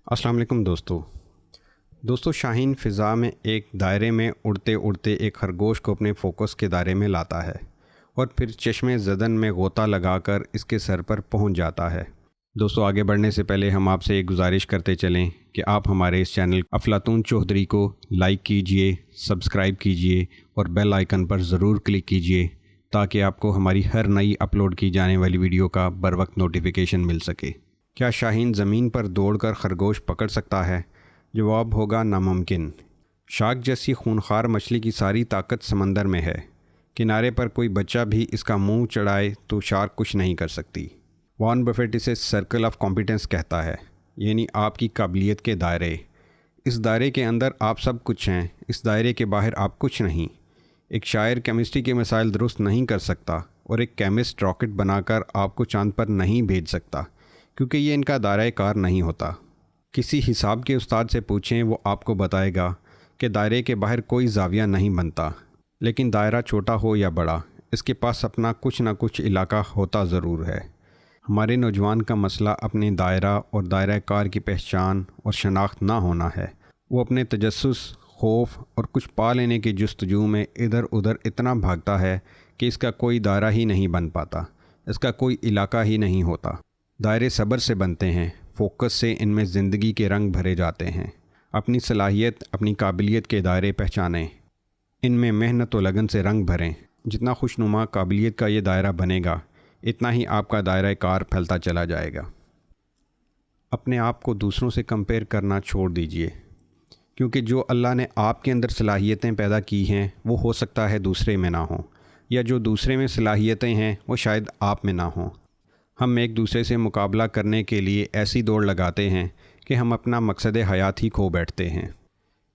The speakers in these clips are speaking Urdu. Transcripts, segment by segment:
السلام علیکم دوستو شاہین فضا میں ایک دائرے میں اڑتے اڑتے ایک خرگوش کو اپنے فوکس کے دائرے میں لاتا ہے اور پھر چشمے زدن میں غوطہ لگا کر اس کے سر پر پہنچ جاتا ہے۔ دوستو آگے بڑھنے سے پہلے ہم آپ سے ایک گزارش کرتے چلیں کہ آپ ہمارے اس چینل افلاطون چودھری کو لائک کیجئے، سبسکرائب کیجئے اور بیل آئیکن پر ضرور کلک کیجئے تاکہ آپ کو ہماری ہر نئی اپلوڈ کی جانے والی ویڈیو کا بروقت نوٹیفیکیشن مل سکے۔ کیا شاہین زمین پر دوڑ کر خرگوش پکڑ سکتا ہے؟ جواب ہوگا ناممکن۔ شارک جیسی خونخوار مچھلی کی ساری طاقت سمندر میں ہے۔ کنارے پر کوئی بچہ بھی اس کا منہ چڑھائے تو شارک کچھ نہیں کر سکتی۔ وارن بفیٹ اسے سرکل آف کمپیٹنس کہتا ہے، یعنی آپ کی قابلیت کے دائرے۔ اس دائرے کے اندر آپ سب کچھ ہیں، اس دائرے کے باہر آپ کچھ نہیں۔ ایک شاعر کیمسٹری کے مسائل درست نہیں کر سکتا اور ایک کیمسٹ راکٹ بنا کر آپ کو چاند پر نہیں بھیج سکتا، کیونکہ یہ ان کا دائرہ کار نہیں ہوتا۔ کسی حساب کے استاد سے پوچھیں، وہ آپ کو بتائے گا کہ دائرے کے باہر کوئی زاویہ نہیں بنتا، لیکن دائرہ چھوٹا ہو یا بڑا، اس کے پاس اپنا کچھ نہ کچھ علاقہ ہوتا ضرور ہے۔ ہمارے نوجوان کا مسئلہ اپنے دائرہ اور دائرہ کار کی پہچان اور شناخت نہ ہونا ہے۔ وہ اپنے تجسس، خوف اور کچھ پا لینے کی جستجو میں ادھر ادھر اتنا بھاگتا ہے کہ اس کا کوئی دائرہ ہی نہیں بن پاتا، اس کا کوئی علاقہ ہی نہیں ہوتا۔ دائرے صبر سے بنتے ہیں، فوکس سے ان میں زندگی کے رنگ بھرے جاتے ہیں۔ اپنی صلاحیت، اپنی قابلیت کے دائرے پہچانیں، ان میں محنت و لگن سے رنگ بھریں۔ جتنا خوشنما قابلیت کا یہ دائرہ بنے گا، اتنا ہی آپ کا دائرہ کار پھیلتا چلا جائے گا۔ اپنے آپ کو دوسروں سے کمپیئر کرنا چھوڑ دیجئے، کیونکہ جو اللہ نے آپ کے اندر صلاحیتیں پیدا کی ہیں وہ ہو سکتا ہے دوسرے میں نہ ہوں، یا جو دوسرے میں صلاحیتیں ہیں وہ شاید آپ میں نہ ہوں۔ ہم ایک دوسرے سے مقابلہ کرنے کے لیے ایسی دوڑ لگاتے ہیں کہ ہم اپنا مقصد حیات ہی کھو بیٹھتے ہیں۔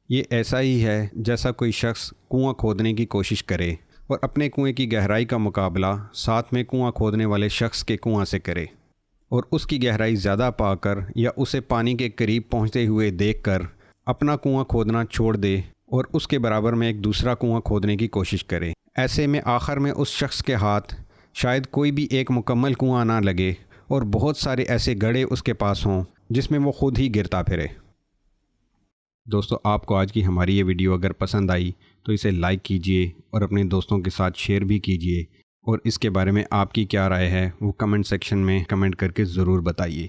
یہ ایسا ہی ہے جیسا کوئی شخص کنواں کھودنے کی کوشش کرے اور اپنے کنویں کی گہرائی کا مقابلہ ساتھ میں کنواں کھودنے والے شخص کے کنواں سے کرے، اور اس کی گہرائی زیادہ پا کر یا اسے پانی کے قریب پہنچتے ہوئے دیکھ کر اپنا کنواں کھودنا چھوڑ دے اور اس کے برابر میں ایک دوسرا کنواں کھودنے کی کوشش کرے۔ ایسے میں آخر میں اس شخص کے ہاتھ شاید کوئی بھی ایک مکمل کنواں نہ لگے اور بہت سارے ایسے گڑھے اس کے پاس ہوں جس میں وہ خود ہی گرتا پھرے۔ دوستو، آپ کو آج کی ہماری یہ ویڈیو اگر پسند آئی تو اسے لائک کیجئے اور اپنے دوستوں کے ساتھ شیئر بھی کیجئے، اور اس کے بارے میں آپ کی کیا رائے ہے وہ کمنٹ سیکشن میں کمنٹ کر کے ضرور بتائیے۔